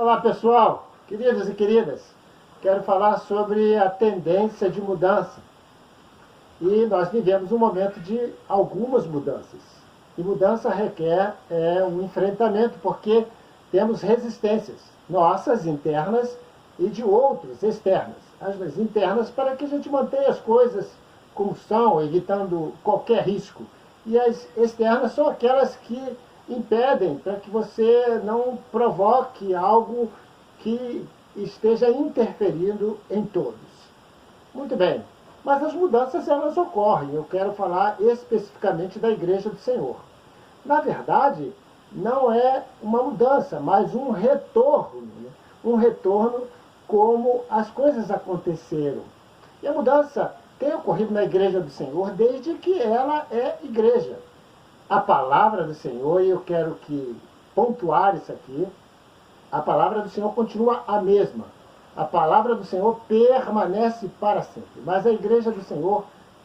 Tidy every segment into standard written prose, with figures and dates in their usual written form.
Olá pessoal, queridos e queridas, quero falar sobre a tendência de mudança. E nós vivemos um momento de algumas mudanças. E mudança requer um enfrentamento, porque temos resistências, nossas internas e de outros externas. As internas para que a gente mantenha as coisas como são, evitando qualquer risco. E as externas são aquelas que impedem para que você não provoque algo que esteja interferindo em todos. Muito bem, mas as mudanças elas ocorrem. Eu quero falar especificamente da Igreja do Senhor. Na verdade, não é uma mudança, mas um retorno. Um retorno como as coisas aconteceram. E a mudança tem ocorrido na Igreja do Senhor desde que ela é igreja. A palavra do Senhor, e eu quero pontuar isso aqui, a palavra do Senhor continua a mesma. A palavra do Senhor permanece para sempre. Mas a Igreja do Senhor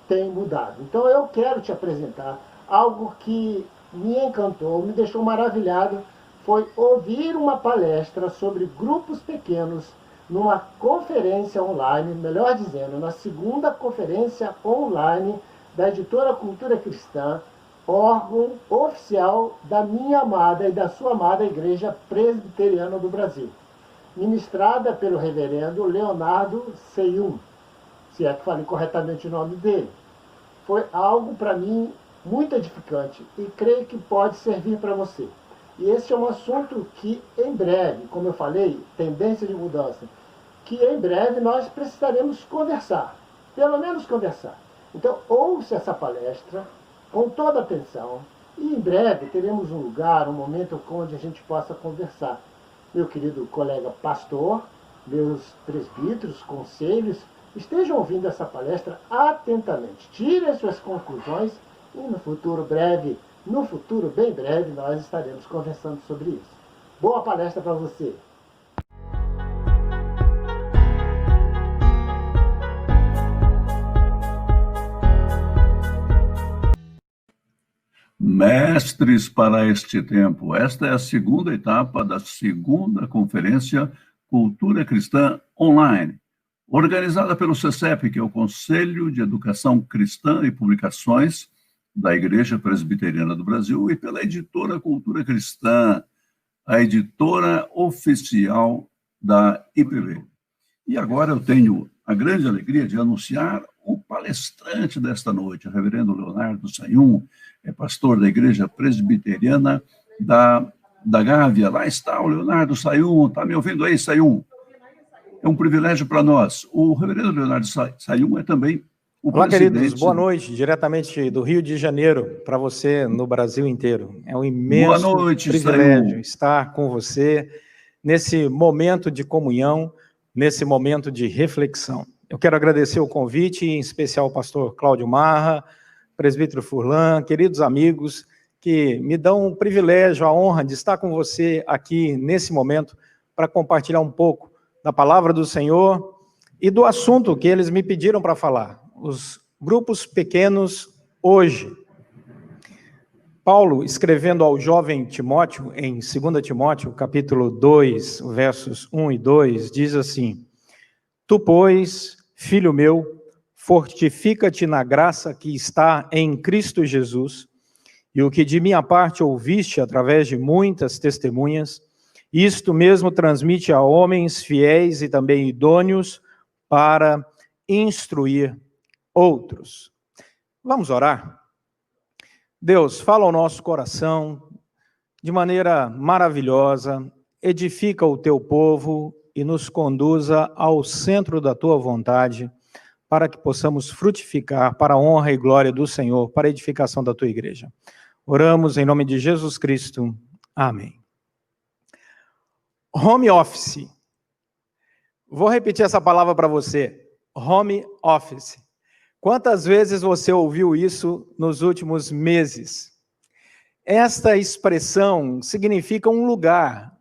tem mudado. Então eu quero te apresentar algo que me encantou, me deixou maravilhado. Foi ouvir uma palestra sobre grupos pequenos numa conferência online, melhor dizendo, na segunda conferência online da editora Cultura Cristã, órgão oficial da minha amada e da sua amada Igreja Presbiteriana do Brasil, ministrada pelo reverendo Leonardo Seyum, se é que falei corretamente o nome dele. Foi algo para mim muito edificante e creio que pode servir para você. E esse é um assunto que em breve, como eu falei, tendência de mudança, que em breve nós precisaremos conversar, pelo menos conversar. Então ouça essa palestra com toda atenção, e em breve teremos um lugar, um momento onde a gente possa conversar. Meu querido colega pastor, meus presbíteros, conselhos, estejam ouvindo essa palestra atentamente, tirem as suas conclusões, e no futuro breve, no futuro bem breve, nós estaremos conversando sobre isso. Boa palestra para você! Mestres para este tempo. Esta é a segunda etapa da segunda conferência Cultura Cristã Online, organizada pelo CECEP, que é o Conselho de Educação Cristã e Publicações da Igreja Presbiteriana do Brasil, e pela editora Cultura Cristã, a editora oficial da IPV. E agora eu tenho a grande alegria de anunciar o palestrante desta noite, o reverendo Leonardo Seyum, é pastor da Igreja Presbiteriana da Gávea. Lá está o Leonardo Seyum. Está me ouvindo aí, Seyum? É um privilégio para nós. O reverendo Leonardo Seyum é também o Olá, presidente... queridos. Boa noite, diretamente do Rio de Janeiro, para você no Brasil inteiro. É um imenso privilégio estar com você nesse momento de comunhão, nesse momento de reflexão. Eu quero agradecer o convite, em especial ao pastor Cláudio Marra, presbítero Furlan, queridos amigos, que me dão o privilégio, a honra de estar com você aqui nesse momento para compartilhar um pouco da palavra do Senhor e do assunto que eles me pediram para falar, os grupos pequenos hoje. Paulo, escrevendo ao jovem Timóteo, em 2 Timóteo, capítulo 2, versos 1 e 2, diz assim: Tu, pois, filho meu, fortifica-te na graça que está em Cristo Jesus, e o que de minha parte ouviste através de muitas testemunhas, isto mesmo transmite a homens fiéis e também idôneos para instruir outros. Vamos orar? Deus, fala ao nosso coração de maneira maravilhosa, edifica o teu povo e nos conduza ao centro da tua vontade, para que possamos frutificar para a honra e glória do Senhor, para a edificação da tua igreja. Oramos em nome de Jesus Cristo. Amém. Home office. Vou repetir essa palavra para você. Home office. Quantas vezes você ouviu isso nos últimos meses? Esta expressão significa um lugar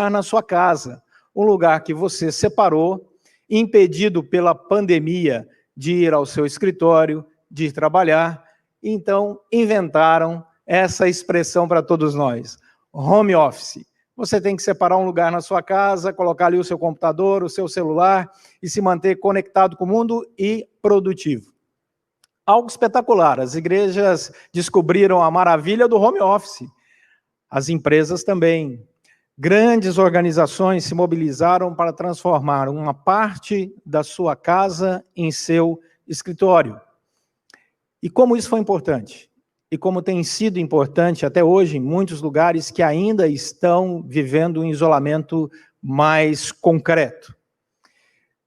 na sua casa, um lugar que você separou, impedido pela pandemia de ir ao seu escritório, de ir trabalhar, então inventaram essa expressão para todos nós, home office. você tem que separar um lugar na sua casa, colocar ali o seu computador, o seu celular e se manter conectado com o mundo e produtivo. Algo espetacular. As igrejas descobriram a maravilha do home office. As empresas também. Grandes organizações se mobilizaram para transformar uma parte da sua casa em seu escritório. E como isso foi importante? E como tem sido importante até hoje em muitos lugares que ainda estão vivendo um isolamento mais concreto.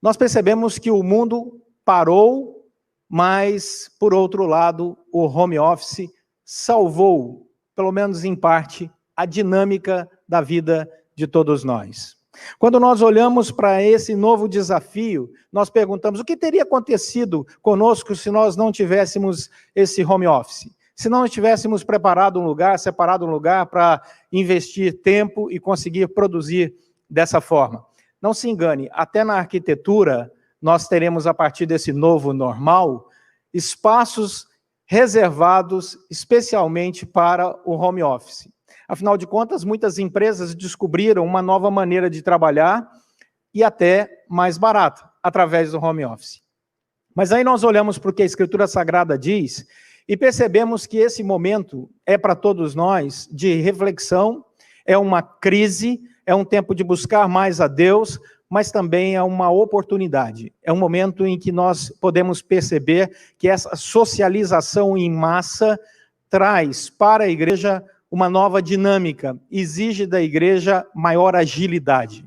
Nós percebemos que o mundo parou, mas, por outro lado, o home office salvou, pelo menos em parte, a dinâmica da vida de todos nós. Quando nós olhamos para esse novo desafio, nós perguntamos o que teria acontecido conosco se nós não tivéssemos esse home office? Se não tivéssemos separado um lugar para investir tempo e conseguir produzir dessa forma. Não se engane, até na arquitetura, nós teremos, a partir desse novo normal, espaços reservados especialmente para o home office. Afinal de contas, muitas empresas descobriram uma nova maneira de trabalhar e até mais barata, através do home office. Mas aí nós olhamos para o que a Escritura Sagrada diz e percebemos que esse momento é para todos nós de reflexão, é uma crise, é um tempo de buscar mais a Deus, mas também é uma oportunidade. É um momento em que nós podemos perceber que essa socialização em massa traz para a igreja uma nova dinâmica, exige da igreja maior agilidade.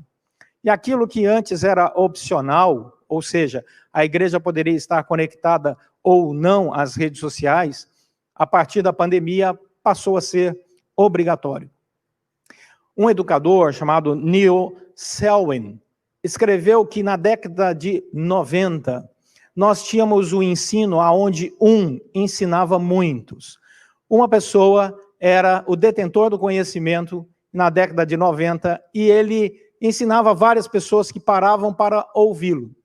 E aquilo que antes era opcional, ou seja, a igreja poderia estar conectada ou não às redes sociais, a partir da pandemia passou a ser obrigatório. Um educador chamado Neil Selwyn escreveu que na década de 90, nós tínhamos o ensino onde um ensinava muitos. Uma pessoa era o detentor do conhecimento na década de 90 e ele ensinava várias pessoas que paravam para ouvi-lo.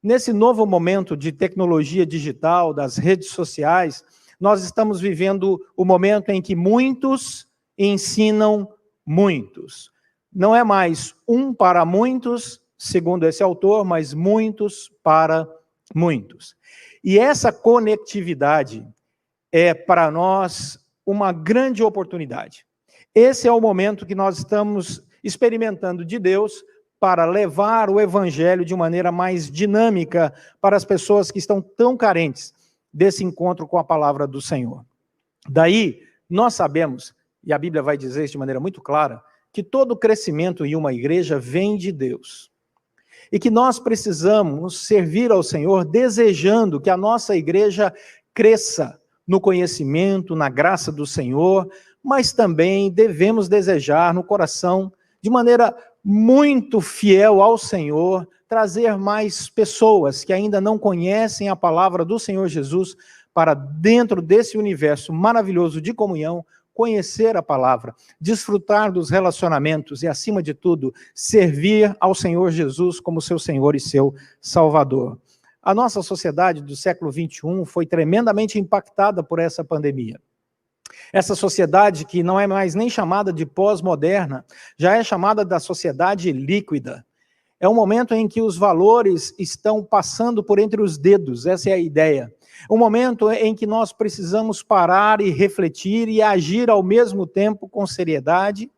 Nesse novo momento de tecnologia digital, das redes sociais, nós estamos vivendo o momento em que muitos ensinam muitos. Não é mais um para muitos, segundo esse autor, mas muitos para muitos. E essa conectividade é para nós uma grande oportunidade. Esse é o momento que nós estamos experimentando de Deus para levar o evangelho de maneira mais dinâmica para as pessoas que estão tão carentes desse encontro com a palavra do Senhor. Daí, nós sabemos, e a Bíblia vai dizer isso de maneira muito clara, que todo crescimento em uma igreja vem de Deus. E que nós precisamos servir ao Senhor desejando que a nossa igreja cresça no conhecimento, na graça do Senhor, mas também devemos desejar no coração, de maneira muito fiel ao Senhor, trazer mais pessoas que ainda não conhecem a palavra do Senhor Jesus para dentro desse universo maravilhoso de comunhão, conhecer a palavra, desfrutar dos relacionamentos e, acima de tudo, servir ao Senhor Jesus como seu Senhor e seu Salvador. A nossa sociedade do século XXI foi tremendamente impactada por essa pandemia. Essa sociedade que não é mais nem chamada de pós-moderna, já é chamada da sociedade líquida. É um momento em que os valores estão passando por entre os dedos, essa é a ideia. Um momento em que nós precisamos parar e refletir e agir ao mesmo tempo com seriedade,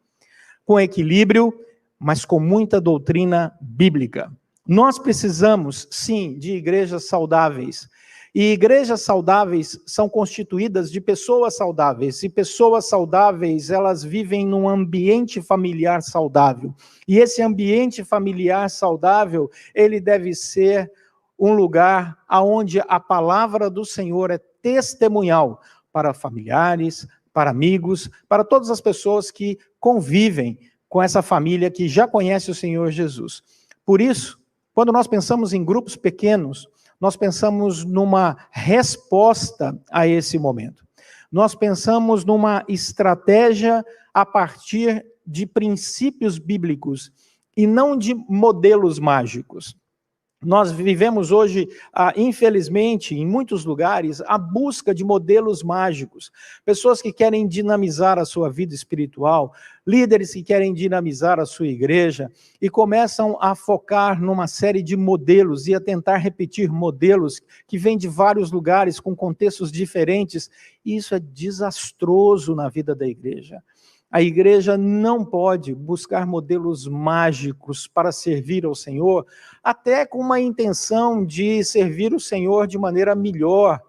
com equilíbrio, mas com muita doutrina bíblica. Nós precisamos, sim, de igrejas saudáveis. E igrejas saudáveis são constituídas de pessoas saudáveis. E pessoas saudáveis, elas vivem num ambiente familiar saudável. E esse ambiente familiar saudável, ele deve ser um lugar onde a palavra do Senhor é testemunhal para familiares, para amigos, para todas as pessoas que convivem com essa família que já conhece o Senhor Jesus. Por isso, quando nós pensamos em grupos pequenos, nós pensamos numa resposta a esse momento. Nós pensamos numa estratégia a partir de princípios bíblicos e não de modelos mágicos. Nós vivemos hoje, infelizmente, em muitos lugares, a busca de modelos mágicos. Pessoas que querem dinamizar a sua vida espiritual, líderes que querem dinamizar a sua igreja e começam a focar numa série de modelos e a tentar repetir modelos que vêm de vários lugares, com contextos diferentes. E isso é desastroso na vida da igreja. A igreja não pode buscar modelos mágicos para servir ao Senhor, até com uma intenção de servir o Senhor de maneira melhor.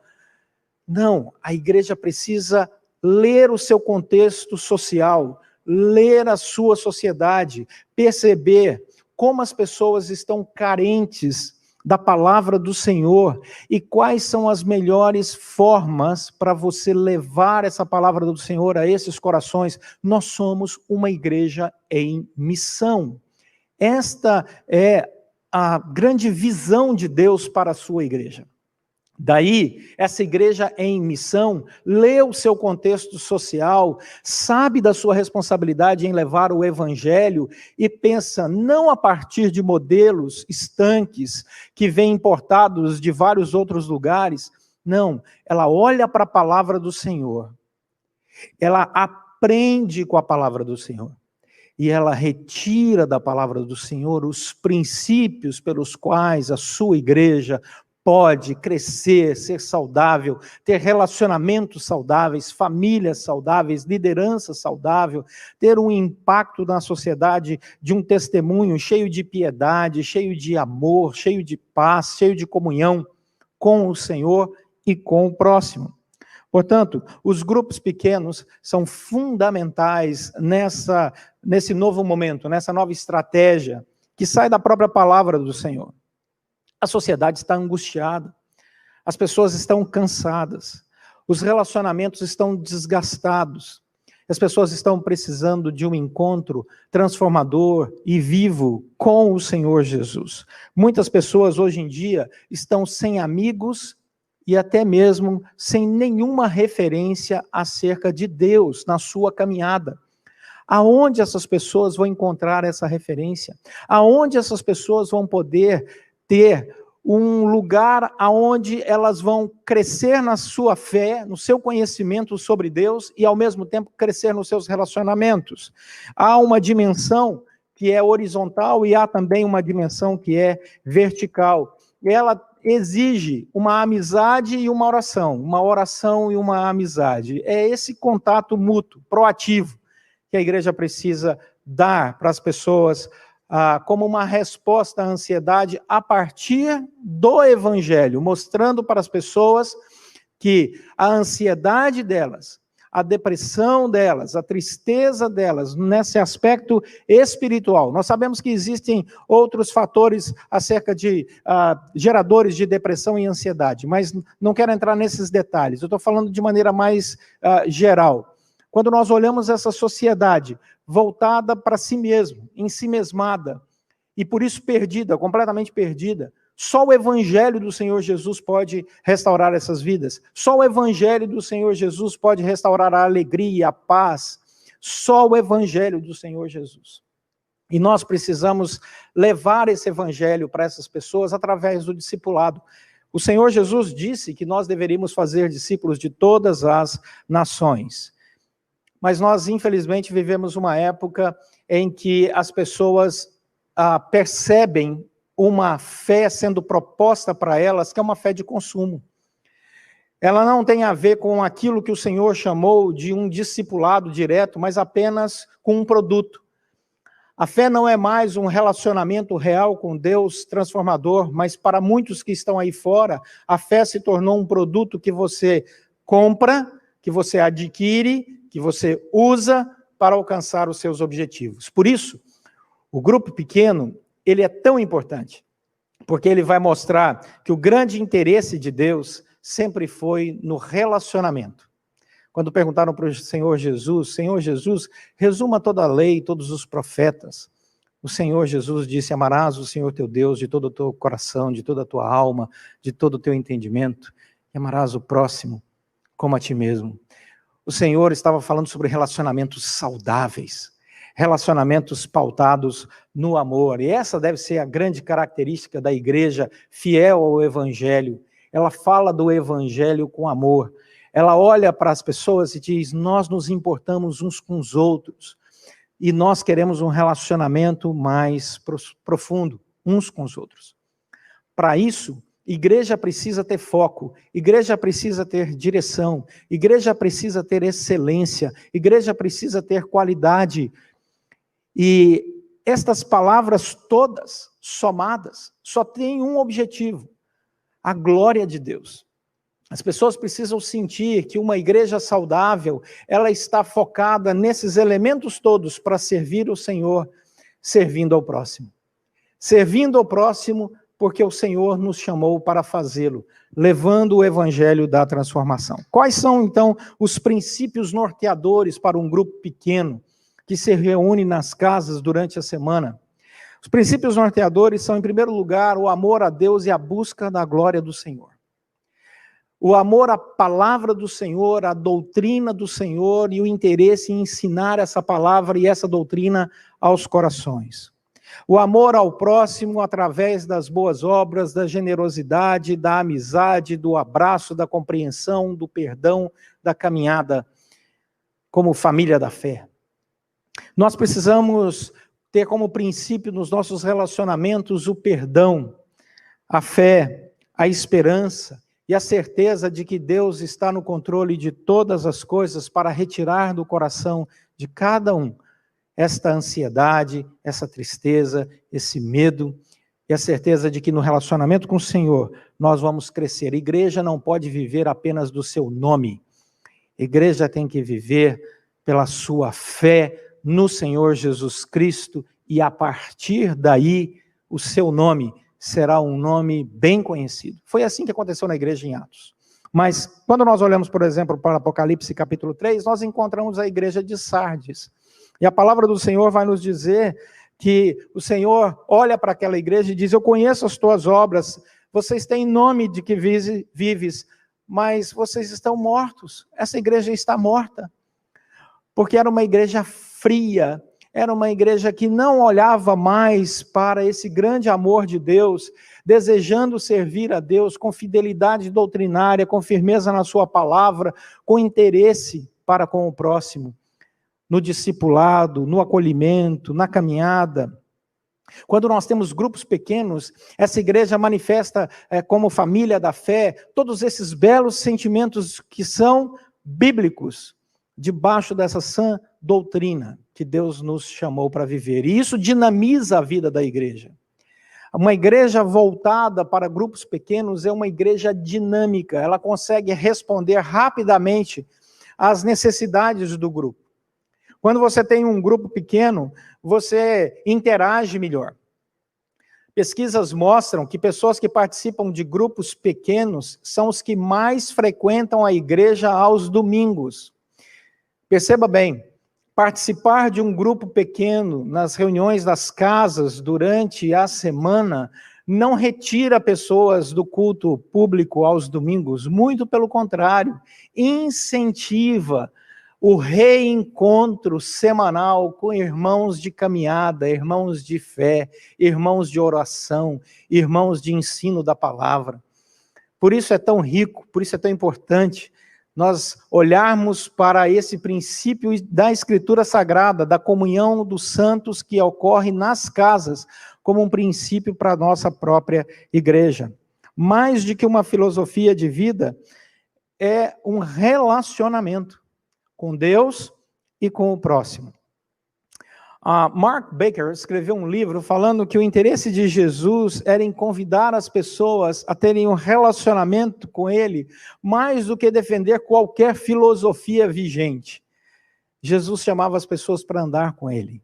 Não, a igreja precisa ler o seu contexto social, ler a sua sociedade, perceber como as pessoas estão carentes da palavra do Senhor e quais são as melhores formas para você levar essa palavra do Senhor a esses corações. Nós somos uma igreja em missão. Esta é a grande visão de Deus para a sua igreja. Daí, essa igreja em missão, lê o seu contexto social, sabe da sua responsabilidade em levar o evangelho e pensa não a partir de modelos estanques que vêm importados de vários outros lugares. Não, ela olha para a palavra do Senhor, ela aprende com a palavra do Senhor. E ela retira da palavra do Senhor os princípios pelos quais a sua igreja pode crescer, ser saudável, ter relacionamentos saudáveis, famílias saudáveis, liderança saudável, ter um impacto na sociedade de um testemunho cheio de piedade, cheio de amor, cheio de paz, cheio de comunhão com o Senhor e com o próximo. Portanto, os grupos pequenos são fundamentais nesse novo momento, nessa nova estratégia que sai da própria palavra do Senhor. A sociedade está angustiada, as pessoas estão cansadas, os relacionamentos estão desgastados, as pessoas estão precisando de um encontro transformador e vivo com o Senhor Jesus. Muitas pessoas hoje em dia estão sem amigos e até mesmo sem nenhuma referência acerca de Deus na sua caminhada. Aonde essas pessoas vão encontrar essa referência? Aonde essas pessoas vão poder ter um lugar aonde elas vão crescer na sua fé, no seu conhecimento sobre Deus e, ao mesmo tempo, crescer nos seus relacionamentos? Há uma dimensão que é horizontal e há também uma dimensão que é vertical. E ela exige uma amizade e uma oração e uma amizade. É esse contato mútuo, proativo, que a igreja precisa dar para as pessoas como uma resposta à ansiedade a partir do evangelho, mostrando para as pessoas que a ansiedade delas, a depressão delas, a tristeza delas, nesse aspecto espiritual. Nós sabemos que existem outros fatores acerca de geradores de depressão e ansiedade, mas não quero entrar nesses detalhes. Eu estou falando de maneira mais geral. Quando nós olhamos essa sociedade voltada para si mesmo, ensimesmada, e por isso perdida, completamente perdida, só o evangelho do Senhor Jesus pode restaurar essas vidas. Só o evangelho do Senhor Jesus pode restaurar a alegria, a paz. Só o evangelho do Senhor Jesus. E nós precisamos levar esse evangelho para essas pessoas através do discipulado. O Senhor Jesus disse que nós deveríamos fazer discípulos de todas as nações. Mas nós, infelizmente, vivemos uma época em que as pessoas percebem uma fé sendo proposta para elas, que é uma fé de consumo. Ela não tem a ver com aquilo que o Senhor chamou de um discipulado direto, mas apenas com um produto. A fé não é mais um relacionamento real com Deus transformador, mas para muitos que estão aí fora, a fé se tornou um produto que você compra, que você adquire, que você usa para alcançar os seus objetivos. Por isso, o grupo pequeno, ele é tão importante, porque ele vai mostrar que o grande interesse de Deus sempre foi no relacionamento. Quando perguntaram para o Senhor Jesus, resuma toda a lei, todos os profetas. O Senhor Jesus disse: amarás o Senhor teu Deus de todo o teu coração, de toda a tua alma, de todo o teu entendimento, e amarás o próximo como a ti mesmo. O Senhor estava falando sobre relacionamentos saudáveis, relacionamentos pautados no amor. E essa deve ser a grande característica da igreja fiel ao Evangelho. Ela fala do Evangelho com amor. Ela olha para as pessoas e diz, nós nos importamos uns com os outros. E nós queremos um relacionamento mais profundo, uns com os outros. Para isso, igreja precisa ter foco, igreja precisa ter direção, igreja precisa ter excelência, igreja precisa ter qualidade. E estas palavras todas, somadas, só têm um objetivo: a glória de Deus. As pessoas precisam sentir que uma igreja saudável, ela está focada nesses elementos todos para servir o Senhor, servindo ao próximo. Servindo ao próximo porque o Senhor nos chamou para fazê-lo, levando o evangelho da transformação. Quais são, então, os princípios norteadores para um grupo pequeno que se reúne nas casas durante a semana? Os princípios norteadores são, em primeiro lugar, o amor a Deus e a busca da glória do Senhor. O amor à palavra do Senhor, à doutrina do Senhor e o interesse em ensinar essa palavra e essa doutrina aos corações. O amor ao próximo através das boas obras, da generosidade, da amizade, do abraço, da compreensão, do perdão, da caminhada como família da fé. Nós precisamos ter como princípio nos nossos relacionamentos o perdão, a fé, a esperança, e a certeza de que Deus está no controle de todas as coisas para retirar do coração de cada um esta ansiedade, essa tristeza, esse medo, e a certeza de que no relacionamento com o Senhor nós vamos crescer. A igreja não pode viver apenas do seu nome. A igreja tem que viver pela sua fé no Senhor Jesus Cristo, e a partir daí o seu nome será um nome bem conhecido. Foi assim que aconteceu na igreja em Atos. Mas quando nós olhamos, por exemplo, para Apocalipse capítulo 3, nós encontramos a igreja de Sardes. E a palavra do Senhor vai nos dizer que o Senhor olha para aquela igreja e diz, eu conheço as tuas obras, vocês têm nome de que vives, mas vocês estão mortos. Essa igreja está morta. Porque era uma igreja fria, era uma igreja que não olhava mais para esse grande amor de Deus, desejando servir a Deus com fidelidade doutrinária, com firmeza na sua palavra, com interesse para com o próximo, no discipulado, no acolhimento, na caminhada. Quando nós temos grupos pequenos, essa igreja manifesta como família da fé, todos esses belos sentimentos que são bíblicos, debaixo dessa sã doutrina que Deus nos chamou para viver. E isso dinamiza a vida da igreja. Uma igreja voltada para grupos pequenos é uma igreja dinâmica, ela consegue responder rapidamente às necessidades do grupo. Quando você tem um grupo pequeno, você interage melhor. Pesquisas mostram que pessoas que participam de grupos pequenos são os que mais frequentam a igreja aos domingos. Perceba bem, participar de um grupo pequeno nas reuniões das casas durante a semana não retira pessoas do culto público aos domingos, muito pelo contrário, incentiva o reencontro semanal com irmãos de caminhada, irmãos de fé, irmãos de oração, irmãos de ensino da palavra. Por isso é tão rico, por isso é tão importante nós olharmos para esse princípio da Escritura Sagrada, da comunhão dos santos que ocorre nas casas, como um princípio para a nossa própria igreja. Mais do que uma filosofia de vida, é um relacionamento com Deus e com o próximo. Mark Baker escreveu um livro falando que o interesse de Jesus era em convidar as pessoas a terem um relacionamento com ele, mais do que defender qualquer filosofia vigente. Jesus chamava as pessoas para andar com ele.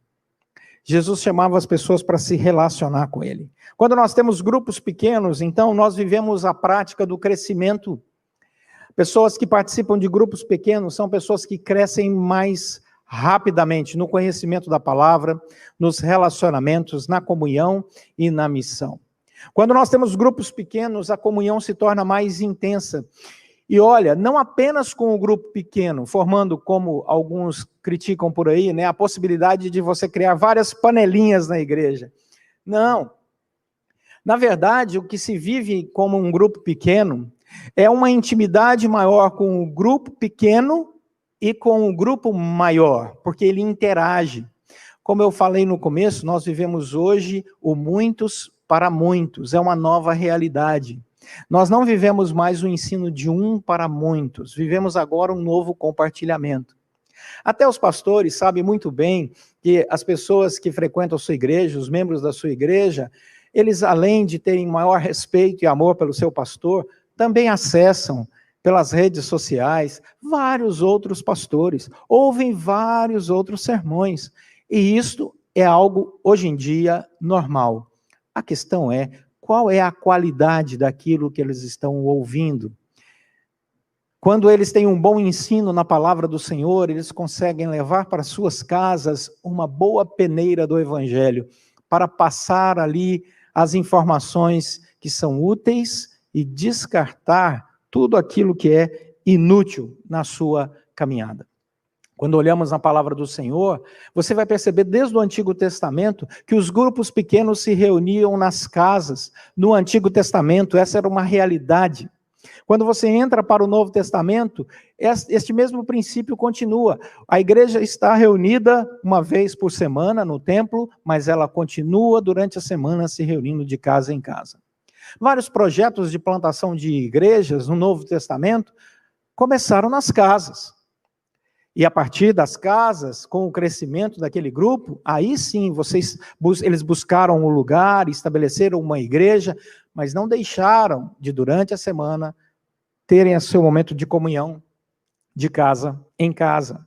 Jesus chamava as pessoas para se relacionar com ele. Quando nós temos grupos pequenos, então nós vivemos a prática do crescimento. Pessoas que participam de grupos pequenos são pessoas que crescem mais rapidamente no conhecimento da palavra, nos relacionamentos, na comunhão e na missão. Quando nós temos grupos pequenos, a comunhão se torna mais intensa. E olha, não apenas com o grupo pequeno, formando, como alguns criticam por aí, né, a possibilidade de você criar várias panelinhas na igreja. Não. Na verdade, o que se vive como um grupo pequeno é uma intimidade maior com o grupo pequeno e com o grupo maior, porque ele interage. Como eu falei no começo, nós vivemos hoje o muitos para muitos, é uma nova realidade. Nós não vivemos mais o ensino de um para muitos, vivemos agora um novo compartilhamento. Até os pastores sabem muito bem que as pessoas que frequentam a sua igreja, os membros da sua igreja, eles, além de terem maior respeito e amor pelo seu pastor, também acessam pelas redes sociais vários outros pastores, ouvem vários outros sermões, e isto é algo, hoje em dia, normal. A questão é, qual é a qualidade daquilo que eles estão ouvindo? Quando eles têm um bom ensino na palavra do Senhor, eles conseguem levar para suas casas uma boa peneira do Evangelho, para passar ali as informações que são úteis e descartar tudo aquilo que é inútil na sua caminhada. Quando olhamos na palavra do Senhor, você vai perceber desde o Antigo Testamento que os grupos pequenos se reuniam nas casas. No Antigo Testamento, essa era uma realidade. Quando você entra para o Novo Testamento, este mesmo princípio continua. A igreja está reunida uma vez por semana no templo, mas ela continua durante a semana se reunindo de casa em casa. Vários projetos de plantação de igrejas no Novo Testamento começaram nas casas. E a partir das casas, com o crescimento daquele grupo, aí sim, eles buscaram um lugar, estabeleceram uma igreja, mas não deixaram de, durante a semana, terem o seu momento de comunhão, de casa em casa.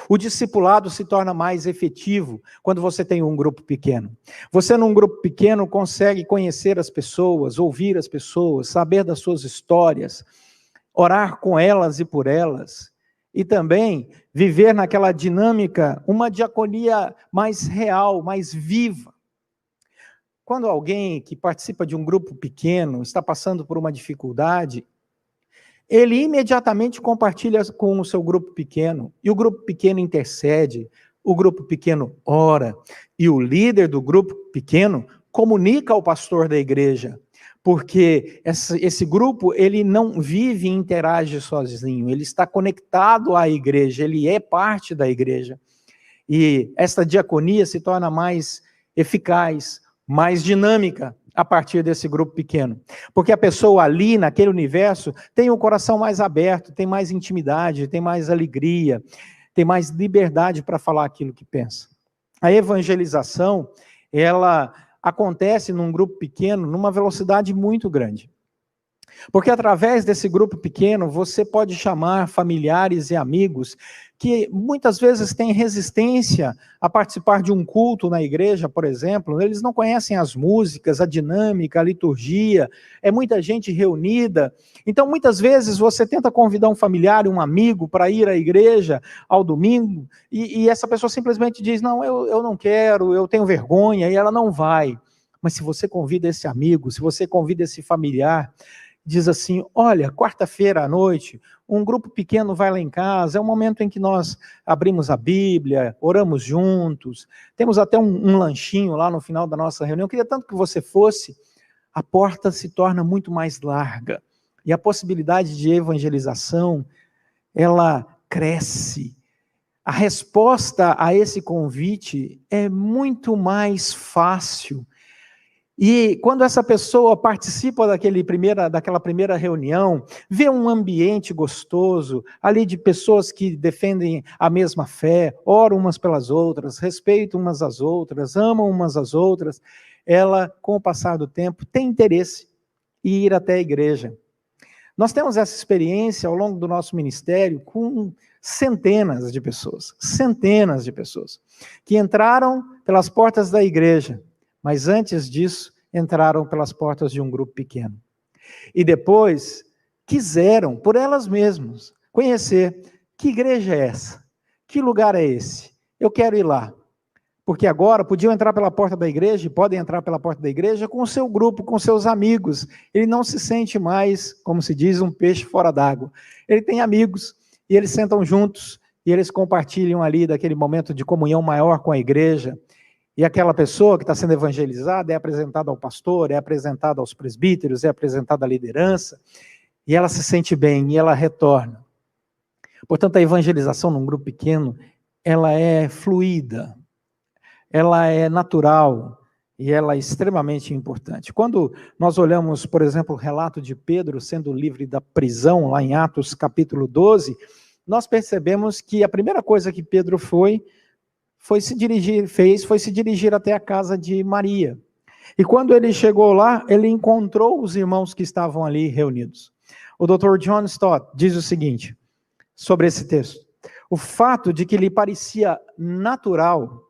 O discipulado se torna mais efetivo quando você tem um grupo pequeno. Você, num grupo pequeno, consegue conhecer as pessoas, ouvir as pessoas, saber das suas histórias, orar com elas e por elas, e também viver naquela dinâmica, uma diaconia mais real, mais viva. Quando alguém que participa de um grupo pequeno está passando por uma dificuldade, ele imediatamente compartilha com o seu grupo pequeno, e o grupo pequeno intercede, o grupo pequeno ora, e o líder do grupo pequeno comunica ao pastor da igreja, porque esse grupo, ele não vive e interage sozinho, ele está conectado à igreja, ele é parte da igreja. E esta diaconia se torna mais eficaz, mais dinâmica a partir desse grupo pequeno. Porque a pessoa ali, naquele universo, tem um coração mais aberto, tem mais intimidade, tem mais alegria, tem mais liberdade para falar aquilo que pensa. A evangelização, ela acontece num grupo pequeno, numa velocidade muito grande. Porque através desse grupo pequeno, você pode chamar familiares e amigos que muitas vezes têm resistência a participar de um culto na igreja, por exemplo. Eles não conhecem as músicas, a dinâmica, a liturgia, é muita gente reunida. Então, muitas vezes, você tenta convidar um familiar, um amigo, para ir à igreja ao domingo, e essa pessoa simplesmente diz, não, eu não quero, eu tenho vergonha, e ela não vai. Mas se você convida esse amigo, se você convida esse familiar, diz assim, olha, quarta-feira à noite, um grupo pequeno vai lá em casa, é um momento em que nós abrimos a Bíblia, oramos juntos, temos até um lanchinho lá no final da nossa reunião, eu queria tanto que você fosse, a porta se torna muito mais larga, e a possibilidade de evangelização, ela cresce. A resposta a esse convite é muito mais fácil. E quando essa pessoa participa daquela primeira reunião, vê um ambiente gostoso, ali de pessoas que defendem a mesma fé, oram umas pelas outras, respeitam umas às outras, amam umas às outras, ela, com o passar do tempo, tem interesse em ir até a igreja. Nós temos essa experiência ao longo do nosso ministério com centenas de pessoas, que entraram pelas portas da igreja, mas antes disso, entraram pelas portas de um grupo pequeno. E depois, quiseram, por elas mesmas, conhecer que igreja é essa, que lugar é esse, eu quero ir lá. porque agora podiam entrar pela porta da igreja, e podem entrar pela porta da igreja com o seu grupo, com seus amigos. Ele não se sente mais, como se diz, um peixe fora d'água. Ele tem amigos, e eles sentam juntos, e eles compartilham ali daquele momento de comunhão maior com a igreja. E aquela pessoa que está sendo evangelizada é apresentada ao pastor, é apresentada aos presbíteros, é apresentada à liderança, e ela se sente bem, e ela retorna. Portanto, a evangelização num grupo pequeno, ela é fluida, ela é natural, e ela é extremamente importante. Quando nós olhamos, por exemplo, o relato de Pedro sendo livre da prisão, lá em Atos capítulo 12, nós percebemos que a primeira coisa que Pedro foi se dirigir até a casa de Maria. E quando ele chegou lá, ele encontrou os irmãos que estavam ali reunidos. O Dr. John Stott diz o seguinte sobre esse texto: o fato de que lhe parecia natural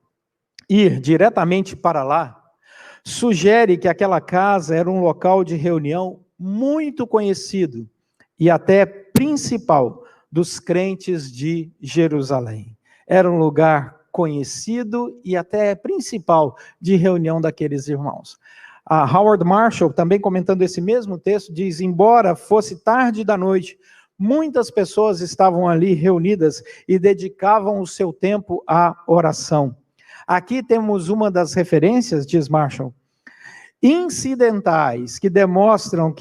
ir diretamente para lá sugere que aquela casa era um local de reunião muito conhecido e até principal dos crentes de Jerusalém. Era um lugar conhecido e até principal de reunião daqueles irmãos. A Howard Marshall, também comentando esse mesmo texto, diz: embora fosse tarde da noite, muitas pessoas estavam ali reunidas e dedicavam o seu tempo à oração. Aqui temos uma das referências, diz Marshall, incidentais que demonstram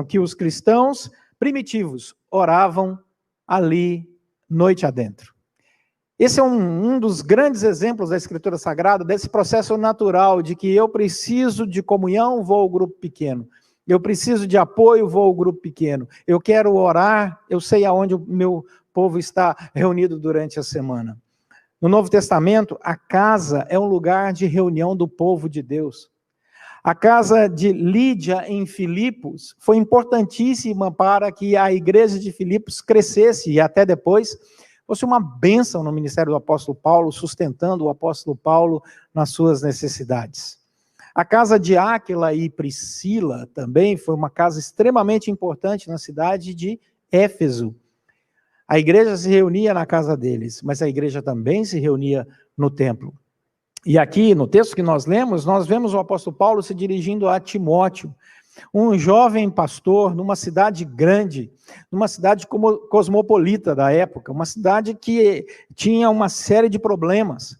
que os cristãos primitivos oravam ali noite adentro. Esse é um dos grandes exemplos da Escritura Sagrada, desse processo natural de que eu preciso de comunhão, vou ao grupo pequeno. Eu preciso de apoio, vou ao grupo pequeno. Eu quero orar, eu sei aonde o meu povo está reunido durante a semana. No Novo Testamento, a casa é um lugar de reunião do povo de Deus. A casa de Lídia em Filipos foi importantíssima para que a igreja de Filipos crescesse e até depois fosse uma bênção no ministério do apóstolo Paulo, sustentando o apóstolo Paulo nas suas necessidades. A casa de Áquila e Priscila também foi uma casa extremamente importante na cidade de Éfeso. A igreja se reunia na casa deles, mas a igreja também se reunia no templo. E aqui, no texto que nós lemos, nós vemos o apóstolo Paulo se dirigindo a Timóteo, um jovem pastor numa cidade grande, numa cidade cosmopolita da época, uma cidade que tinha uma série de problemas.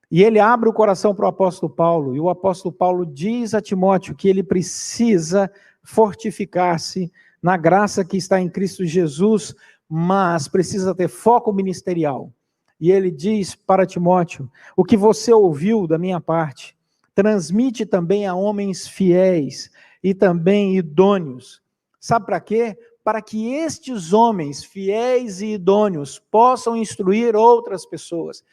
E ele abre o coração para o apóstolo Paulo, e o apóstolo Paulo diz a Timóteo que ele precisa fortificar-se na graça que está em Cristo Jesus, mas precisa ter foco ministerial. E ele diz para Timóteo: o que você ouviu da minha parte, transmite também a homens fiéis e também idôneos. Sabe para quê? Para que estes homens fiéis e idôneos possam instruir outras pessoas.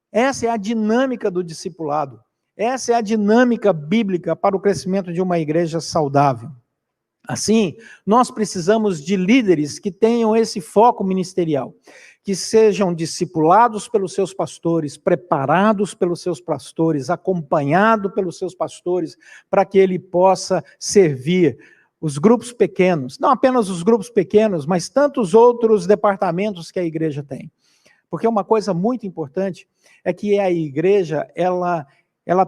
Essa é a dinâmica do discipulado. Essa é a dinâmica bíblica para o crescimento de uma igreja saudável. Assim, nós precisamos de líderes que tenham esse foco ministerial, que sejam discipulados pelos seus pastores, preparados pelos seus pastores, acompanhados pelos seus pastores, para que ele possa servir os grupos pequenos, não apenas os grupos pequenos, mas tantos outros departamentos que a igreja tem. Porque uma coisa muito importante é que a igreja, ela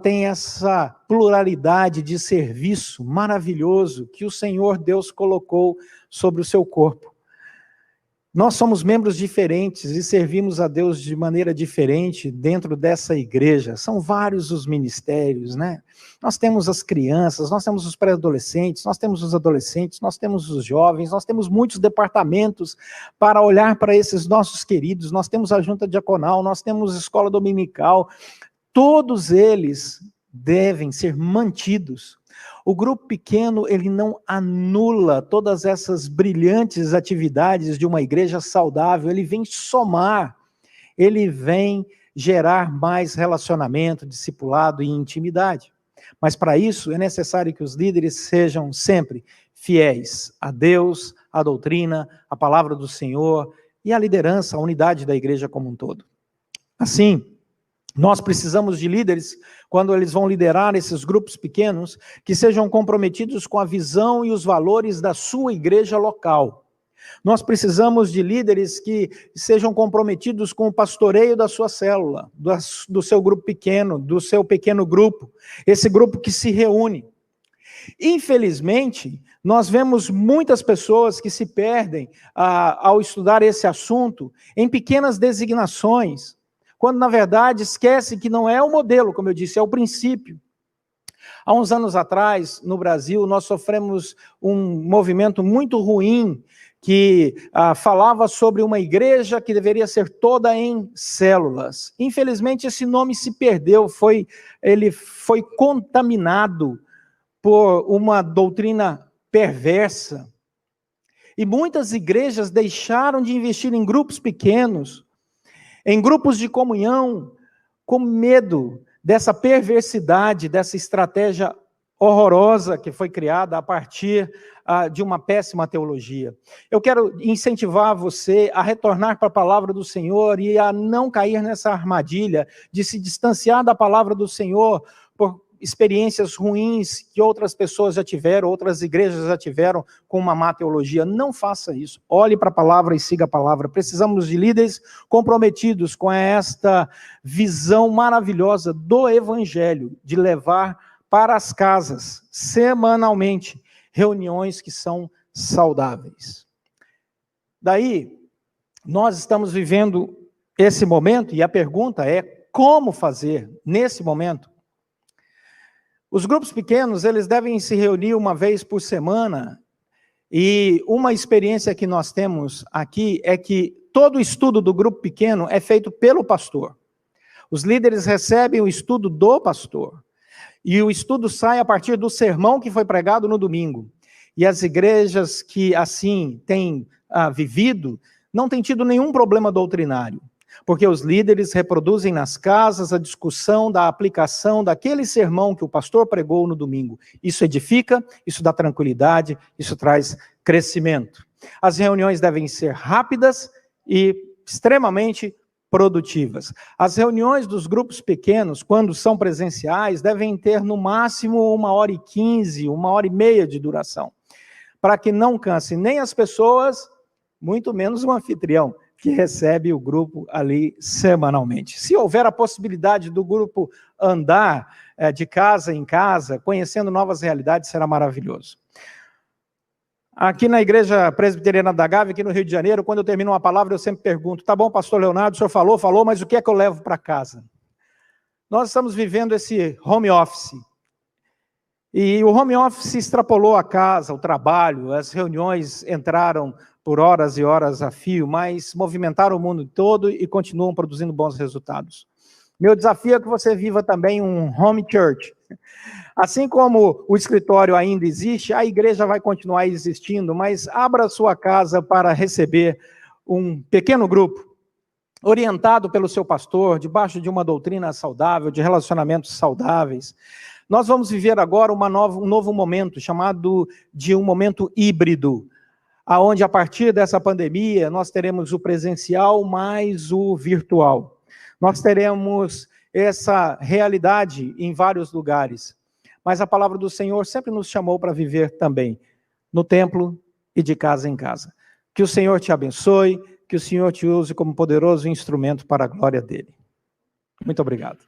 tem essa pluralidade de serviço maravilhoso que o Senhor Deus colocou sobre o seu corpo. Nós somos membros diferentes e servimos a Deus de maneira diferente dentro dessa igreja. São vários os ministérios, né? Nós temos as crianças, nós temos os pré-adolescentes, nós temos os adolescentes, nós temos os jovens, nós temos muitos departamentos para olhar para esses nossos queridos. Nós temos a junta diaconal, nós temos a escola dominical. Todos eles devem ser mantidos. O grupo pequeno, ele não anula todas essas brilhantes atividades de uma igreja saudável, ele vem somar, ele vem gerar mais relacionamento, discipulado e intimidade. Mas para isso é necessário que os líderes sejam sempre fiéis a Deus, à doutrina, à palavra do Senhor e à liderança, à unidade da igreja como um todo. Assim, nós precisamos de líderes, quando eles vão liderar esses grupos pequenos, que sejam comprometidos com a visão e os valores da sua igreja local. Nós precisamos de líderes que sejam comprometidos com o pastoreio da sua célula, do seu grupo pequeno, do seu pequeno grupo, esse grupo que se reúne. Infelizmente, nós vemos muitas pessoas que se perdem ao estudar esse assunto em pequenas designações, quando na verdade esquece que não é o modelo, como eu disse, é o princípio. Há uns anos atrás, no Brasil, nós sofremos um movimento muito ruim que falava sobre uma igreja que deveria ser toda em células. Infelizmente, esse nome se perdeu, ele foi contaminado por uma doutrina perversa. E muitas igrejas deixaram de investir em grupos pequenos, em grupos de comunhão, com medo dessa perversidade, dessa estratégia horrorosa que foi criada a partir de uma péssima teologia. Eu quero incentivar você a retornar para a palavra do Senhor e a não cair nessa armadilha de se distanciar da palavra do Senhor por experiências ruins que outras pessoas já tiveram, outras igrejas já tiveram com uma má teologia. Não faça isso. Olhe para a palavra e siga a palavra. Precisamos de líderes comprometidos com esta visão maravilhosa do Evangelho, de levar para as casas, semanalmente, reuniões que são saudáveis. Daí, nós estamos vivendo esse momento, e a pergunta é, como fazer nesse momento? Os grupos pequenos, eles devem se reunir uma vez por semana, e uma experiência que nós temos aqui é que todo o estudo do grupo pequeno é feito pelo pastor. Os líderes recebem o estudo do pastor. E o estudo sai a partir do sermão que foi pregado no domingo. E as igrejas que assim têm vivido, não têm tido nenhum problema doutrinário, porque os líderes reproduzem nas casas a discussão da aplicação daquele sermão que o pastor pregou no domingo. Isso edifica, isso dá tranquilidade, isso traz crescimento. As reuniões devem ser rápidas e extremamente produtivas. As reuniões dos grupos pequenos, quando são presenciais, devem ter no máximo 1h15, 1h30 de duração, para que não canse nem as pessoas, muito menos o anfitrião, que recebe o grupo ali semanalmente. Se houver a possibilidade do grupo andar de casa em casa, conhecendo novas realidades, será maravilhoso. Aqui na Igreja Presbiteriana da Gávea, aqui no Rio de Janeiro, quando eu termino uma palavra, eu sempre pergunto, tá bom, pastor Leonardo, o senhor falou, mas o que é que eu levo para casa? Nós estamos vivendo esse home office. E o home office extrapolou a casa, o trabalho, as reuniões entraram por horas e horas a fio, mas movimentaram o mundo todo e continuam produzindo bons resultados. Meu desafio é que você viva também um home church. Assim como o escritório ainda existe, a igreja vai continuar existindo, mas abra sua casa para receber um pequeno grupo, orientado pelo seu pastor, debaixo de uma doutrina saudável, de relacionamentos saudáveis. Nós vamos viver agora um novo momento, chamado de um momento híbrido, aonde a partir dessa pandemia nós teremos o presencial mais o virtual. Nós teremos essa realidade em vários lugares, mas a palavra do Senhor sempre nos chamou para viver também no templo e de casa em casa. Que o Senhor te abençoe, que o Senhor te use como poderoso instrumento para a glória dele. Muito obrigado.